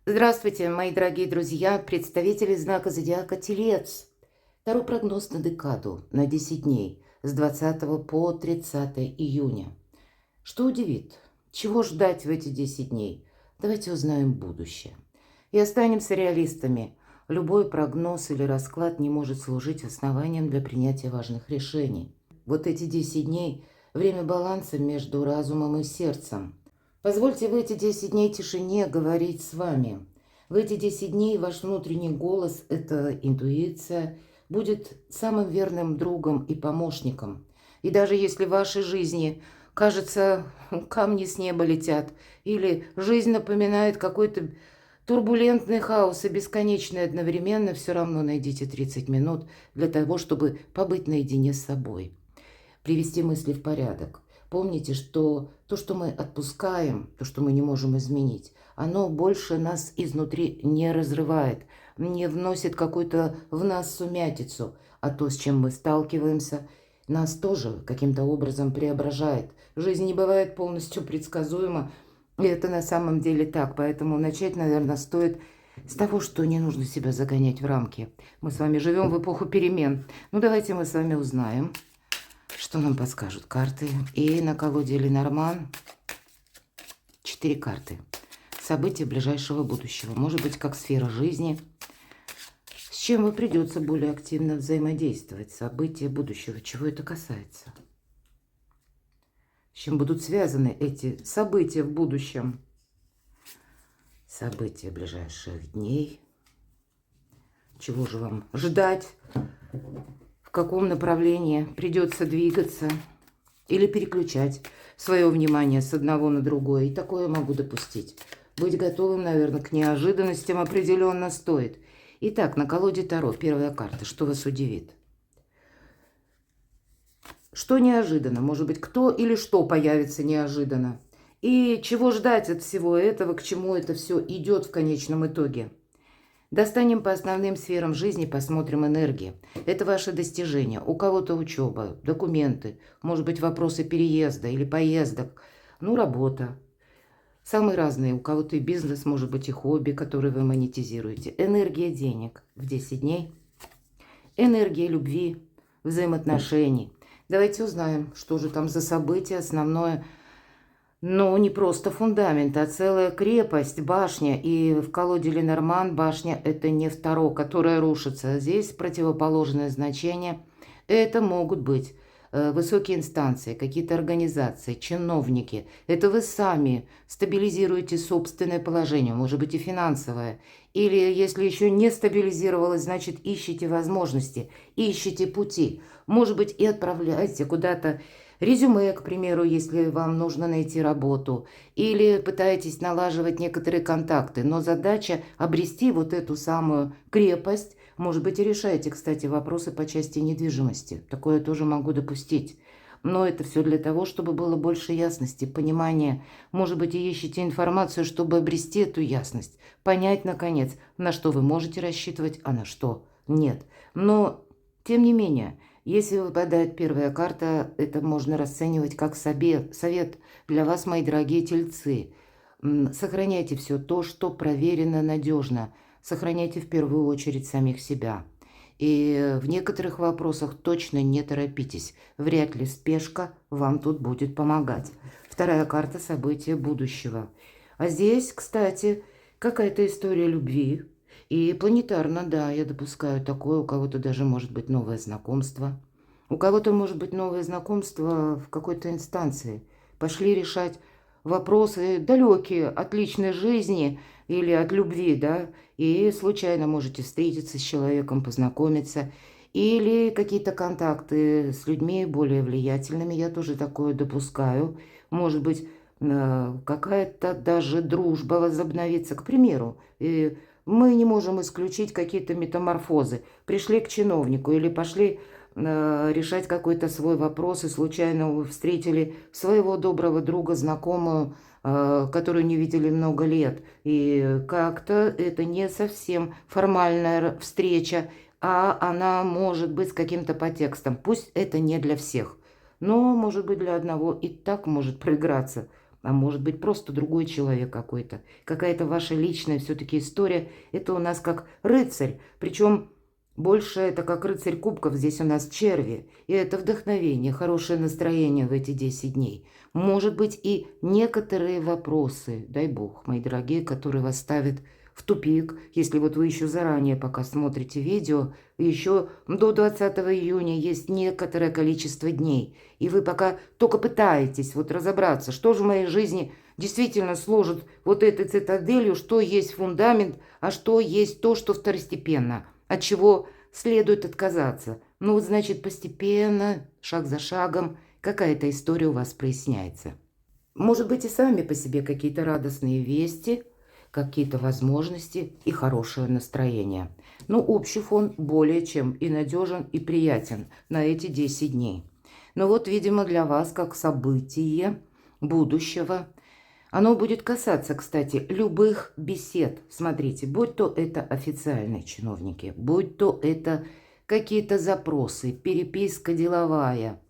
Здравствуйте, мои дорогие друзья, представители знака зодиака Телец. Второй прогноз на декаду, на 10 дней, с 20 по 30 июня. Что удивит? Чего ждать в эти 10 дней? Давайте узнаем будущее. И останемся реалистами. Любой прогноз или расклад не может служить основанием для принятия важных решений. Вот эти 10 дней – время баланса между разумом и сердцем. Позвольте в эти 10 дней тишине говорить с вами. В эти 10 дней ваш внутренний голос, это интуиция, будет самым верным другом и помощником. И даже если в вашей жизни, кажется, камни с неба летят, или жизнь напоминает какой-то турбулентный хаос и бесконечный одновременно, все равно найдите 30 минут для того, чтобы побыть наедине с собой, привести мысли в порядок. Помните, что то, что мы отпускаем, то, что мы не можем изменить, оно больше нас изнутри не разрывает, не вносит какую-то в нас сумятицу, а то, с чем мы сталкиваемся, нас тоже каким-то образом преображает. Жизнь не бывает полностью предсказуема, и это на самом деле так, поэтому начать, наверное, стоит с того, что не нужно себя загонять в рамки. Мы с вами живем в эпоху перемен. Ну, давайте мы с вами узнаем, что нам подскажут карты. И на колоде Ленорман 4 карты. События ближайшего будущего. Может быть, как сфера жизни. С чем вы придется более активно взаимодействовать. События будущего. Чего это касается? С чем будут связаны эти события в будущем? События ближайших дней. Чего же вам ждать? В каком направлении придется двигаться или переключать свое внимание с одного на другое. И такое могу допустить. Быть готовым, наверное, к неожиданностям определенно стоит. Итак, на колоде Таро первая карта. Что вас удивит? Что неожиданно? Может быть, кто или что появится неожиданно? И чего ждать от всего этого, к чему это все идет в конечном итоге? Достанем по основным сферам жизни, посмотрим энергии. Это ваши достижения. У кого-то учеба, документы, может быть, вопросы переезда или поездок. Ну, работа. Самые разные. У кого-то и бизнес, может быть, и хобби, которые вы монетизируете. Энергия денег в 10 дней. Энергия любви, взаимоотношений. Давайте узнаем, что же там за событие основное. Но не просто фундамент, а целая крепость, башня. И в колоде Ленорман башня – это не Таро, которая рушится. Здесь противоположное значение. Это могут быть высокие инстанции, какие-то организации, чиновники. Это вы сами стабилизируете собственное положение, может быть и финансовое. Или если еще не стабилизировалось, значит ищите возможности, ищите пути. Может быть и отправляете куда-то резюме, к примеру, если вам нужно найти работу, или пытаетесь налаживать некоторые контакты, но задача обрести вот эту самую крепость. Может быть, и решаете, кстати, вопросы по части недвижимости. Такое тоже могу допустить. Но это все для того, чтобы было больше ясности, понимания. Может быть, и ищете информацию, чтобы обрести эту ясность. Понять, наконец, на что вы можете рассчитывать, а на что нет. Но, тем не менее, если выпадает первая карта, это можно расценивать как совет для вас, мои дорогие тельцы. Сохраняйте все то, что проверено надежно. Сохраняйте в первую очередь самих себя. И в некоторых вопросах точно не торопитесь. Вряд ли спешка вам тут будет помогать. Вторая карта – события будущего. А здесь, кстати, какая-то история любви. И планетарно, да, я допускаю такое. У кого-то даже может быть новое знакомство. У кого-то может быть новое знакомство в какой-то инстанции. Пошли решать вопросы далекие от личной жизни или от любви, да, и случайно можете встретиться с человеком, познакомиться, или какие-то контакты с людьми более влиятельными, я тоже такое допускаю. Может быть, какая-то даже дружба возобновится, к примеру. И мы не можем исключить какие-то метаморфозы. Пришли к чиновнику или пошли решать какой-то свой вопрос, и случайно вы встретили своего доброго друга, знакомую, которую не видели много лет. И как-то это не совсем формальная встреча, а она может быть с каким-то подтекстом. Пусть это не для всех, но, может быть, для одного и так может проиграться. а может быть просто другой человек какой-то. Какая-то ваша личная все-таки история. Это у нас как рыцарь, причем больше это как рыцарь кубков, здесь у нас черви. И это вдохновение, хорошее настроение в эти 10 дней. Может быть и некоторые вопросы, дай бог, мои дорогие, которые вас ставят в тупик, если вот вы еще заранее, пока смотрите видео, еще до 20 июня есть некоторое количество дней, и вы пока только пытаетесь вот разобраться, что же в моей жизни действительно сложит вот этой цитаделью, что есть фундамент, а что есть то, что второстепенно, от чего следует отказаться. Ну вот значит постепенно, шаг за шагом, какая-то история у вас проясняется. Может быть и сами по себе какие-то радостные вести, какие-то возможности и хорошее настроение. Но общий фон более чем и надежен, и приятен на эти 10 дней. Но вот, видимо, для вас, как событие будущего, оно будет касаться, кстати, любых бесед. Смотрите, будь то это официальные чиновники, будь то это какие-то запросы, переписка деловая,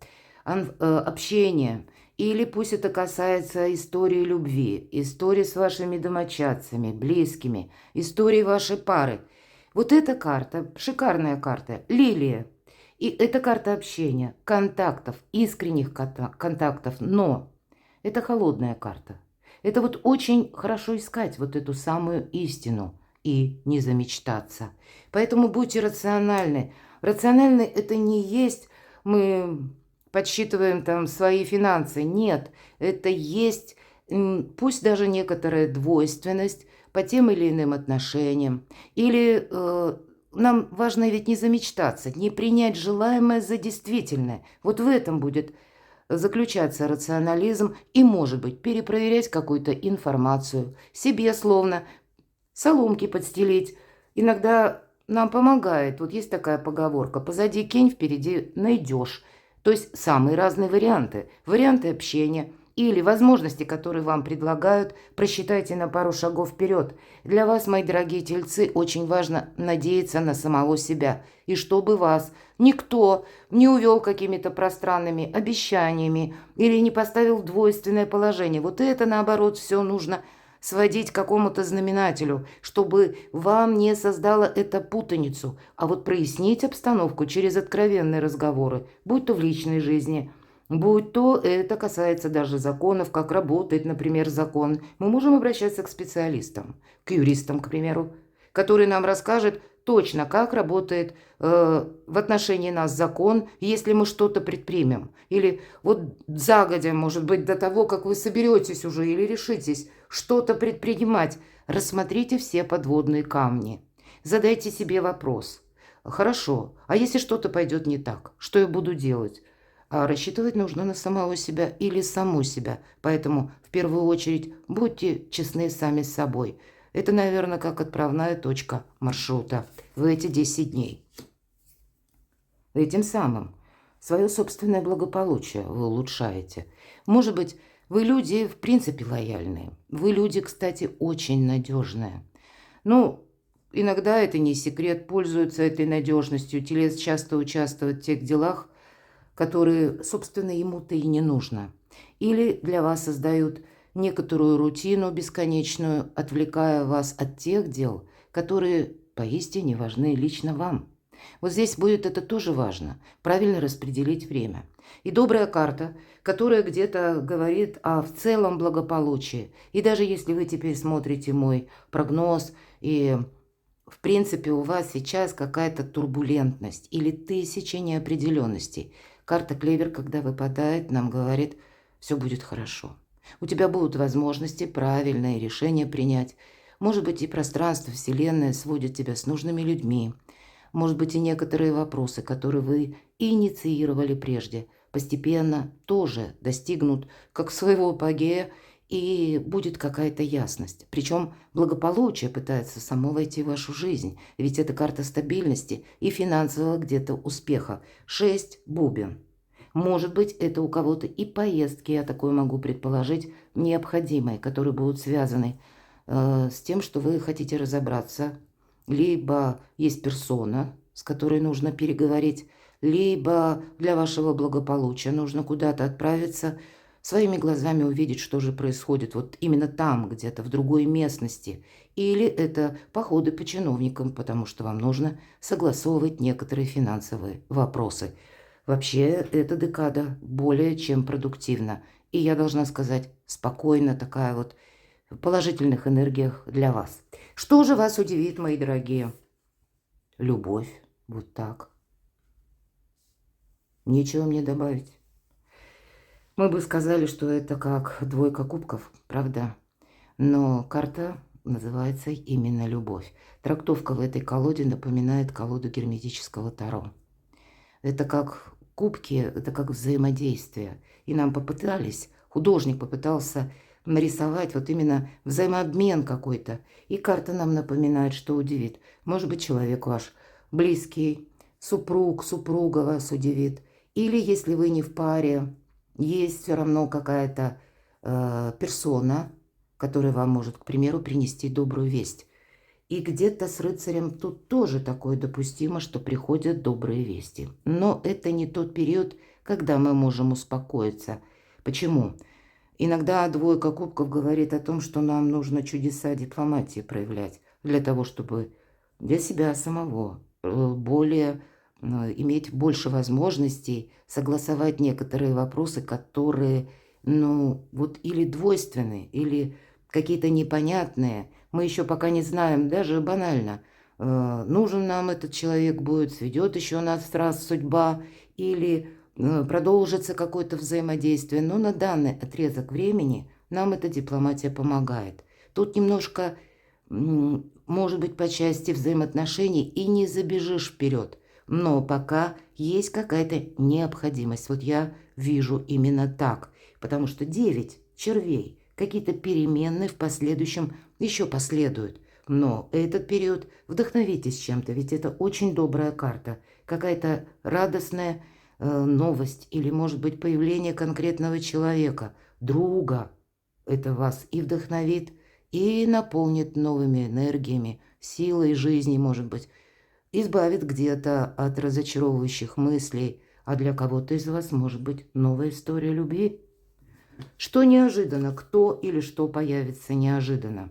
общение. Или пусть это касается истории любви, истории с вашими домочадцами, близкими, истории вашей пары. Вот эта карта, шикарная карта, лилия. И это карта общения, контактов, искренних контактов, но это холодная карта. Это вот очень хорошо искать вот эту самую истину и не замечтаться. Поэтому будьте рациональны. Рациональны это не есть мы подсчитываем там свои финансы. Нет, это есть пусть даже некоторая двойственность по тем или иным отношениям. Или нам важно ведь не замечтаться, не принять желаемое за действительное. Вот в этом будет заключаться рационализм и, может быть, перепроверять какую-то информацию, себе словно соломки подстелить. Иногда нам помогает. Вот есть такая поговорка: позади кинь, впереди найдешь. То есть самые разные варианты. Варианты общения или возможности, которые вам предлагают, просчитайте на пару шагов вперед. Для вас, мои дорогие тельцы, очень важно надеяться на самого себя. И чтобы вас никто не увел какими-то пространными обещаниями или не поставил в двойственное положение. Вот это, наоборот, все нужно сводить к какому-то знаменателю, чтобы вам не создало это путаницу, а вот прояснить обстановку через откровенные разговоры, будь то в личной жизни, будь то это касается даже законов, как работает, например, закон. Мы можем обращаться к специалистам, к юристам, к примеру, который нам расскажет точно, как работает в отношении нас закон, если мы что-то предпримем. Или вот загодя, может быть, до того, как вы соберетесь уже или решитесь что-то предпринимать, рассмотрите все подводные камни. Задайте себе вопрос. Хорошо, а если что-то пойдет не так, что я буду делать? А рассчитывать нужно на самого себя или саму себя. Поэтому в первую очередь будьте честны сами с собой. Это, наверное, как отправная точка маршрута в эти 10 дней. Этим самым свое собственное благополучие вы улучшаете. Может быть, вы люди в принципе лояльные. Вы люди, кстати, очень надежные. Ну, иногда это не секрет, пользуются этой надежностью. Телец часто участвует в тех делах, которые, собственно, ему-то и не нужно. Или для вас создают некоторую рутину бесконечную, отвлекая вас от тех дел, которые поистине важны лично вам. Вот здесь будет это тоже важно, правильно распределить время. И добрая карта, которая где-то говорит о в целом благополучии. И даже если вы теперь смотрите мой прогноз, и в принципе у вас сейчас какая-то турбулентность или тысячи неопределенностей, карта Клевер, когда выпадает, нам говорит: все будет хорошо. У тебя будут возможности правильное решение принять. Может быть, и пространство, Вселенная сводит тебя с нужными людьми. Может быть, и некоторые вопросы, которые вы инициировали прежде, постепенно тоже достигнут как своего апогея, и будет какая-то ясность. Причем благополучие пытается само войти в вашу жизнь, ведь это карта стабильности и финансового где-то успеха. 6 бубен. Может быть, это у кого-то и поездки, я такое могу предположить, необходимые, которые будут связаны с тем, что вы хотите разобраться. Либо есть персона, с которой нужно переговорить, либо для вашего благополучия нужно куда-то отправиться, своими глазами увидеть, что же происходит вот именно там, где-то в другой местности. Или это походы по чиновникам, потому что вам нужно согласовывать некоторые финансовые вопросы. Вообще, эта декада более чем продуктивна. И я должна сказать, спокойно такая вот в положительных энергиях для вас. Что же вас удивит, мои дорогие? Любовь. Вот так. Нечего мне добавить. Мы бы сказали, что это как двойка кубков, правда? Но карта называется именно «Любовь». Трактовка в этой колоде напоминает колоду герметического таро. Это как кубки, это как взаимодействие. И нам попытались, художник попытался нарисовать вот именно взаимообмен какой-то. И карта нам напоминает, что удивит. Может быть, человек ваш близкий, супруг, супруга вас удивит. Или если вы не в паре, есть все равно какая-то персона, которая вам может, к примеру, принести добрую весть. И где-то с рыцарем тут тоже такое допустимо, что приходят добрые вести. Но это не тот период, когда мы можем успокоиться. Почему? Иногда двойка кубков говорит о том, что нам нужно чудеса дипломатии проявлять для того, чтобы для себя самого более иметь больше возможностей согласовать некоторые вопросы, которые, ну, вот или двойственные, или какие-то непонятные. Мы еще пока не знаем, даже банально, нужен нам этот человек будет, сведет еще нас раз судьба, или продолжится какое-то взаимодействие. Но на данный отрезок времени нам эта дипломатия помогает. Тут немножко, может быть, по части взаимоотношений и не забежишь вперед. Но пока есть какая-то необходимость. Вот я вижу именно так. Потому что 9 червей, какие-то переменные в последующем еще последуют. Но этот период вдохновитесь чем-то, ведь это очень добрая карта. Какая-то радостная новость или, может быть, появление конкретного человека, друга. Это вас и вдохновит, и наполнит новыми энергиями, силой жизни, может быть. Избавит где-то от разочаровывающих мыслей, а для кого-то из вас может быть новая история любви. Что неожиданно, кто или что появится неожиданно?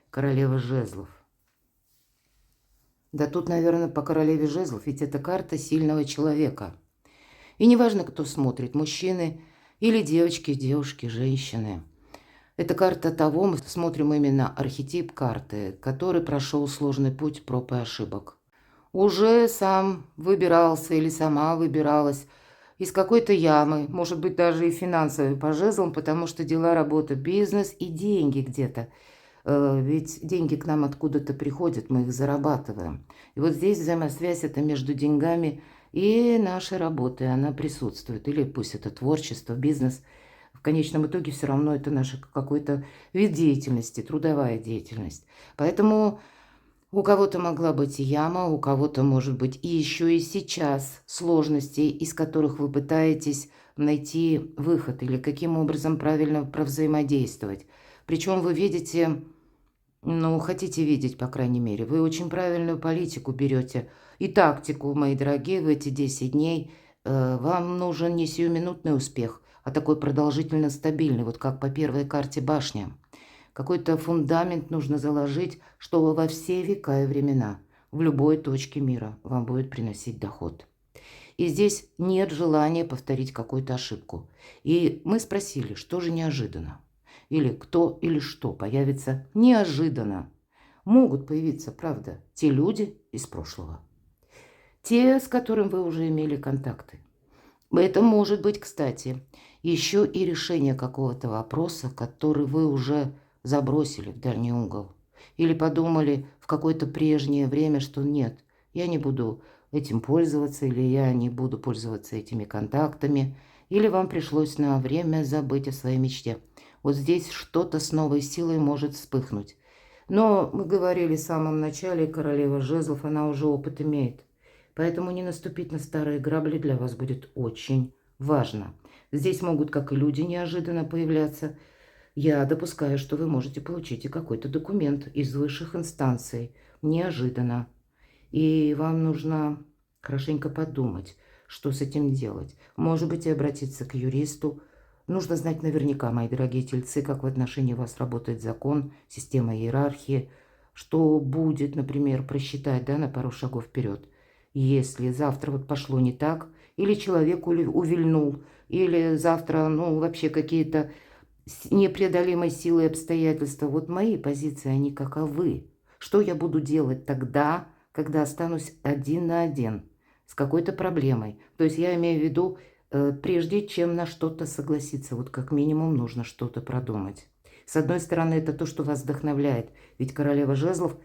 Королева жезлов. Да тут, наверное, по королеве жезлов, ведь это карта сильного человека. И неважно, кто смотрит, мужчины или девушки, женщины. Это карта того, мы смотрим именно архетип карты, который прошел сложный путь проб и ошибок. Уже сам выбирался или сама выбиралась из какой-то ямы, может быть, даже и финансовой по жезлам, потому что дела, работа, бизнес и деньги где-то. Ведь деньги к нам откуда-то приходят, мы их зарабатываем. И вот здесь взаимосвязь это между деньгами и нашей работой, она присутствует. Или пусть это творчество, бизнес. В конечном итоге все равно это наш какой-то вид деятельности, трудовая деятельность. Поэтому у кого-то могла быть яма, у кого-то может быть и еще и сейчас сложности, из которых вы пытаетесь найти выход или каким образом правильно провзаимодействовать. Причем вы видите, ну, хотите видеть, по крайней мере, вы очень правильную политику берете и тактику, мои дорогие, в эти 10 дней. Вам нужен не сиюминутный успех, а такой продолжительно стабильный, вот как по первой карте башня. Какой-то фундамент нужно заложить, чтобы во все века и времена, в любой точке мира вам будет приносить доход. И здесь нет желания повторить какую-то ошибку. И мы спросили, что же неожиданно? Или кто или что появится неожиданно? Могут появиться, правда, те люди из прошлого. Те, с которыми вы уже имели контакты. Это может быть, кстати, еще и решение какого-то вопроса, который вы уже забросили в дальний угол. Или подумали в какое-то прежнее время, что нет, я не буду этим пользоваться, или я не буду пользоваться этими контактами, или вам пришлось на время забыть о своей мечте. Вот здесь что-то с новой силой может вспыхнуть. Но мы говорили в самом начале, королева жезлов, она уже опыт имеет. Поэтому не наступить на старые грабли для вас будет очень важно. Здесь могут, как и люди, неожиданно появляться. Я допускаю, что вы можете получить и какой-то документ из высших инстанций неожиданно. И вам нужно хорошенько подумать, что с этим делать. Может быть, и обратиться к юристу, Нужно знать наверняка, мои дорогие тельцы, как в отношении вас работает закон, система иерархии, что будет, например, просчитать, да, на пару шагов вперед. Если завтра вот пошло не так, или человек увильнул, или завтра, ну, вообще какие-то непреодолимой силой обстоятельства. Вот мои позиции, они каковы. Что я буду делать тогда, когда останусь один на один с какой-то проблемой? То есть я имею в виду, прежде чем на что-то согласиться, вот как минимум нужно что-то продумать. С одной стороны, это то, что вас вдохновляет. Ведь королева жезлов,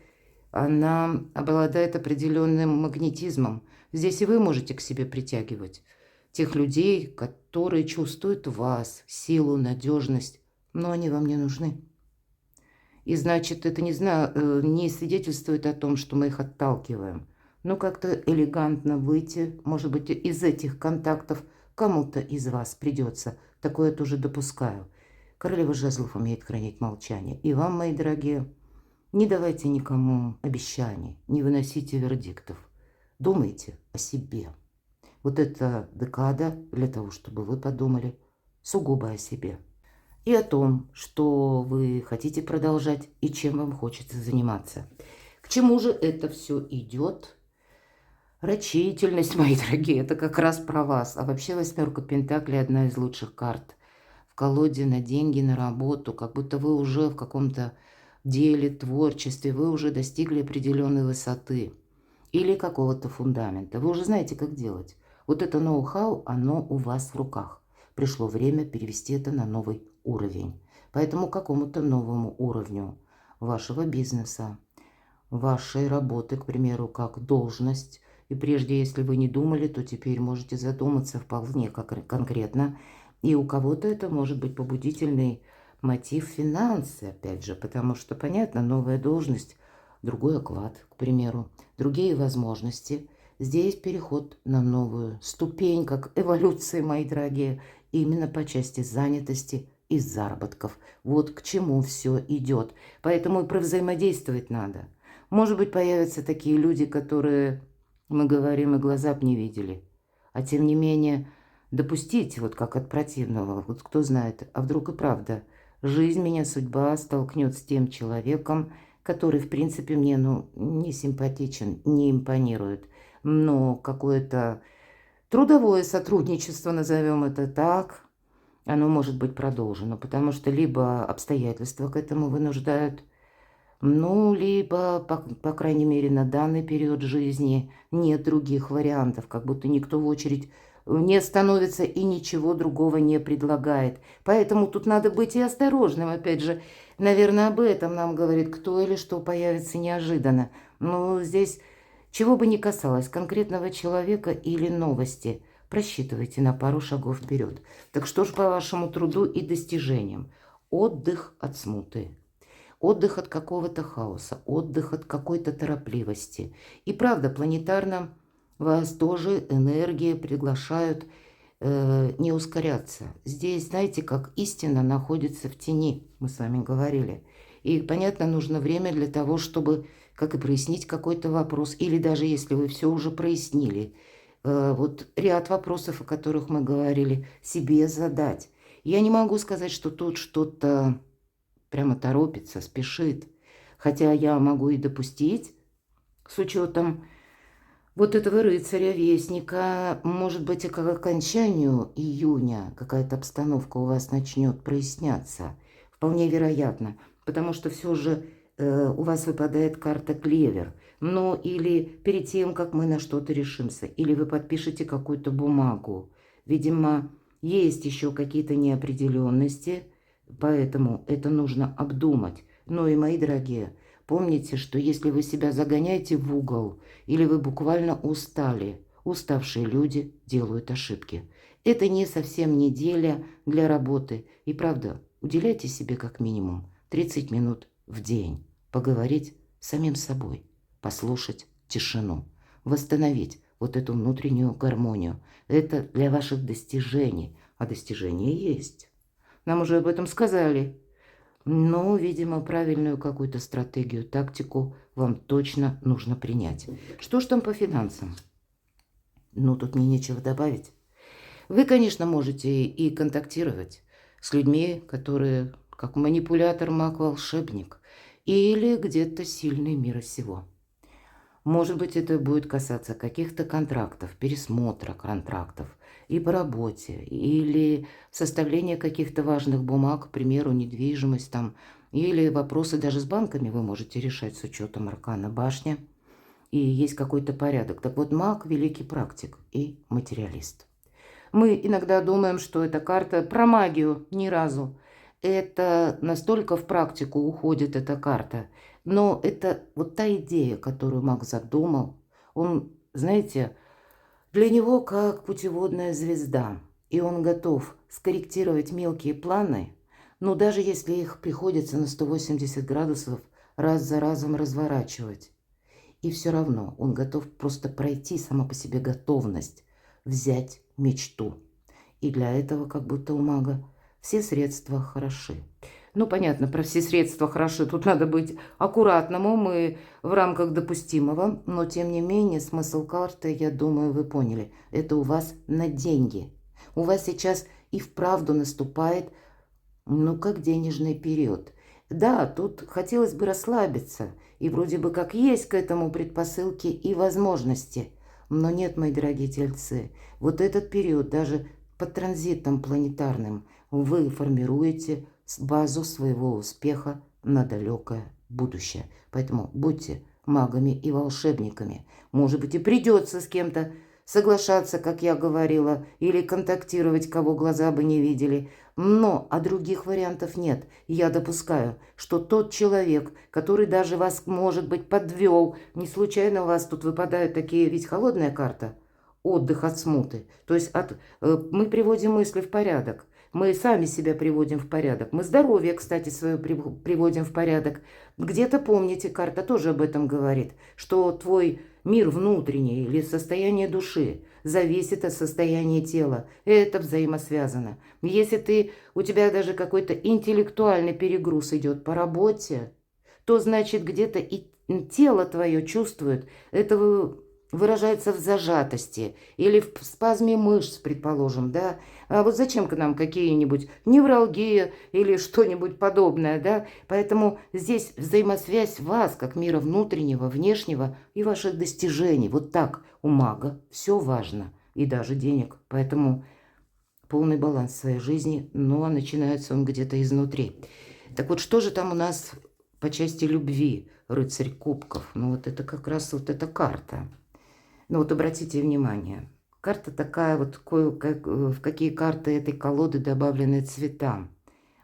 она обладает определенным магнетизмом. Здесь и вы можете к себе притягивать тех людей, которые чувствуют в вас силу, надежность, но они вам не нужны. И значит, это не свидетельствует о том, что мы их отталкиваем. Но как-то элегантно выйти, может быть, из этих контактов кому-то из вас придется. Такое тоже допускаю. Королева жезлов умеет хранить молчание. И вам, мои дорогие, не давайте никому обещаний, не выносите вердиктов. Думайте о себе. Вот эта декада для того, чтобы вы подумали сугубо о себе. И о том, что вы хотите продолжать и чем вам хочется заниматься. К чему же это все идет? Рачительность, мои дорогие, это как раз про вас. А вообще восьмерка пентаклей одна из лучших карт. В колоде на деньги, на работу, как будто вы уже в каком-то деле, творчестве, вы уже достигли определенной высоты или какого-то фундамента. Вы уже знаете, как делать. Вот это ноу-хау, оно у вас в руках. Пришло время перевести это на новый уровень. Поэтому к какому-то новому уровню вашего бизнеса, вашей работы, к примеру, как должность. И прежде, если вы не думали, то теперь можете задуматься вполне конкретно. И у кого-то это может быть побудительный мотив финансы, опять же, потому что, понятно, новая должность, другой оклад, к примеру, другие возможности. Здесь переход на новую ступень, как эволюция, мои дорогие, именно по части занятости и заработков. Вот к чему все идет. Поэтому и провзаимодействовать надо. Может быть, появятся такие люди, которые, мы говорим, и глаза б не видели. А тем не менее, допустить, вот как от противного, вот кто знает, а вдруг и правда, жизнь меня, судьба столкнет с тем человеком, который, в принципе, мне, не симпатичен, не импонирует, но какое-то трудовое сотрудничество, назовем это так, оно может быть продолжено, потому что либо обстоятельства к этому вынуждают, либо, по крайней мере, на данный период жизни нет других вариантов, как будто никто в очередь не становится и ничего другого не предлагает. Поэтому тут надо быть и осторожным. Опять же, наверное, об этом нам говорит, кто или что появится неожиданно. Но здесь, чего бы ни касалось, конкретного человека или новости, просчитывайте на пару шагов вперед. Так что ж по вашему труду и достижениям? Отдых от смуты. Отдых от какого-то хаоса, отдых от какой-то торопливости. И правда, планетарно вас тоже энергии приглашают не ускоряться. Здесь, знаете, как истина находится в тени, мы с вами говорили. И, понятно, нужно время для того, чтобы, как и прояснить какой-то вопрос, или даже если вы все уже прояснили, вот ряд вопросов, о которых мы говорили, себе задать. Я не могу сказать, что тут что-то прямо торопится, спешит. Хотя я могу и допустить, с учетом вот этого рыцаря-вестника, может быть, и к окончанию июня какая-то обстановка у вас начнет проясняться. Вполне вероятно, потому что все же у вас выпадает карта клевер. Ну, или перед тем, как мы на что-то решимся, или вы подпишете какую-то бумагу. Видимо, есть еще какие-то неопределенности, поэтому это нужно обдумать. Ну и, мои дорогие, помните, что если вы себя загоняете в угол, или вы буквально устали, уставшие люди делают ошибки. Это не совсем неделя для работы. И правда, уделяйте себе как минимум 30 минут в день. Поговорить с самим собой, послушать тишину, восстановить вот эту внутреннюю гармонию. Это для ваших достижений. А достижения есть. Нам уже об этом сказали. Но, видимо, правильную какую-то стратегию, тактику вам точно нужно принять. Что ж там по финансам? Тут мне нечего добавить. Вы, конечно, можете и контактировать, с людьми, которые как манипулятор, маг, волшебник, или где-то сильный мира сего. Может быть, это будет касаться каких-то контрактов, пересмотра контрактов и по работе, или составления каких-то важных бумаг, к примеру, недвижимость там, или вопросы даже с банками вы можете решать с учетом аркана башня, и есть какой-то порядок. Так вот, маг – великий практик и материалист. Мы иногда думаем, что эта карта про магию ни разу. Это настолько в практику уходит эта карта. Но это вот та идея, которую маг задумал. Он, знаете, для него как путеводная звезда. И он готов скорректировать мелкие планы, но даже если их приходится на 180 градусов раз за разом разворачивать. И все равно он готов просто пройти, сама по себе готовность взять мечту. И для этого, как будто у мага, все средства хороши. Ну, понятно, про все средства хороши. Тут надо быть аккуратному, мы в рамках допустимого. Но, тем не менее, смысл карты, я думаю, вы поняли. Это у вас на деньги. У вас сейчас и вправду наступает, ну, как денежный период. Да, тут хотелось бы расслабиться. И вроде бы как есть к этому предпосылки и возможности. Но нет, мои дорогие тельцы, вот этот период, даже под транзитом планетарным, вы формируете базу своего успеха на далекое будущее. Поэтому будьте магами и волшебниками. Может быть, и придется с кем-то соглашаться, как я говорила, или контактировать, кого глаза бы не видели. Но, других вариантов нет. Я допускаю, что тот человек, который даже вас, может быть, подвел, не случайно у вас тут выпадают такие, ведь холодная карта, отдых от смуты. То есть мы приводим мысли в порядок. Мы сами себя приводим в порядок. Мы здоровье, кстати, свое приводим в порядок. Где-то, помните, карта тоже об этом говорит, что твой мир внутренний или состояние души зависит от состояния тела. Это взаимосвязано. Если у тебя даже какой-то интеллектуальный перегруз идет по работе, то значит где-то и тело твое чувствует. Это выражается в зажатости или в спазме мышц, предположим, да. А вот зачем к нам какие-нибудь невралгия или что-нибудь подобное, да? Поэтому здесь взаимосвязь вас, как мира внутреннего, внешнего и ваших достижений. Вот так у мага все важно, и даже денег. Поэтому полный баланс в своей жизни, но начинается он где-то изнутри. Так вот, что же там у нас по части любви, рыцарь кубков? Ну вот это как раз вот эта карта. Ну вот обратите внимание, карта такая вот, в какие карты этой колоды добавлены цвета.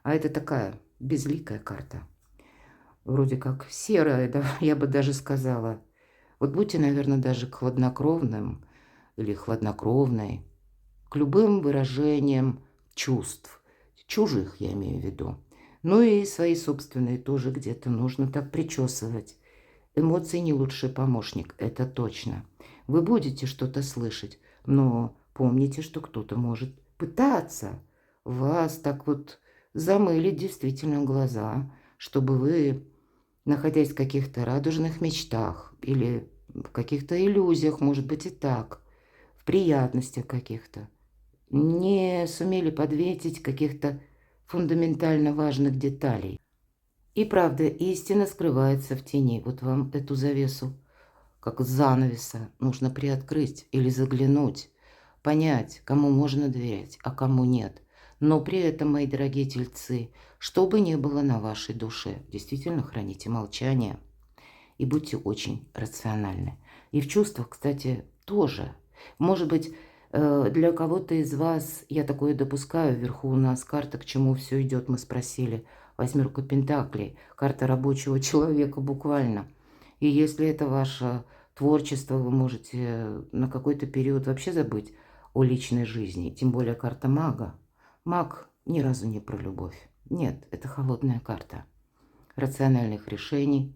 А это такая безликая карта. Вроде как серая, да, я бы даже сказала. Вот будьте, наверное, даже хладнокровным или хладнокровной к любым выражениям чувств. Чужих, я имею в виду. Ну и свои собственные тоже где-то нужно так причесывать. Эмоции не лучший помощник, это точно. Вы будете что-то слышать, но помните, что кто-то может пытаться вас так вот замылить действительно глаза, чтобы вы, находясь в каких-то радужных мечтах или в каких-то иллюзиях, может быть и так, в приятностях каких-то, не сумели подметить каких-то фундаментально важных деталей. И правда, истина скрывается в тени. Вот вам эту завесу, как занавеса, нужно приоткрыть или заглянуть, понять, кому можно доверять, а кому нет. Но при этом, мои дорогие тельцы, что бы ни было на вашей душе, действительно храните молчание и будьте очень рациональны. И в чувствах, кстати, тоже. Может быть, для кого-то из вас, я такое допускаю, вверху у нас карта, к чему все идет, мы спросили, 8 пентаклей, карта рабочего человека буквально. И если это ваше творчество, вы можете на какой-то период вообще забыть о личной жизни, тем более карта мага. Маг ни разу не про любовь. Нет, это холодная карта рациональных решений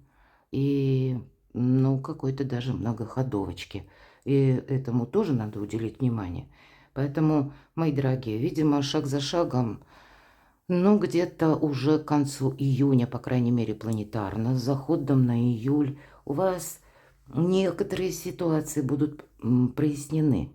и, ну, какой-то даже многоходовочки. И этому тоже надо уделить внимание. Поэтому, мои дорогие, видимо, шаг за шагом, ну, где-то уже к концу июня, по крайней мере, планетарно, с заходом на июль, у вас некоторые ситуации будут прояснены.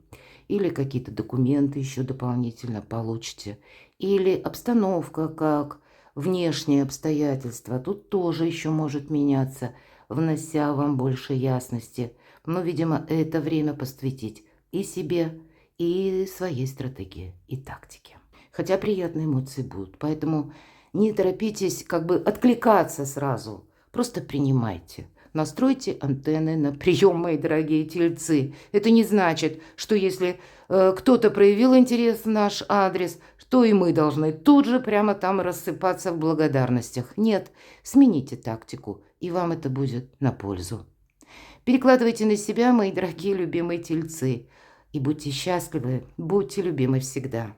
или какие-то документы еще дополнительно получите, или обстановка как внешние обстоятельства. Тут тоже еще может меняться, внося вам больше ясности. Но, видимо, это время посвятить и себе, и своей стратегии, и тактике. Хотя приятные эмоции будут, поэтому не торопитесь как бы откликаться сразу. Просто принимайте. Настройте антенны на прием, мои дорогие тельцы. Это не значит, что если кто-то проявил интерес в наш адрес, то и мы должны тут же прямо там рассыпаться в благодарностях. Нет, смените тактику, и вам это будет на пользу. Перекладывайте на себя, мои дорогие любимые тельцы, и будьте счастливы, будьте любимы всегда.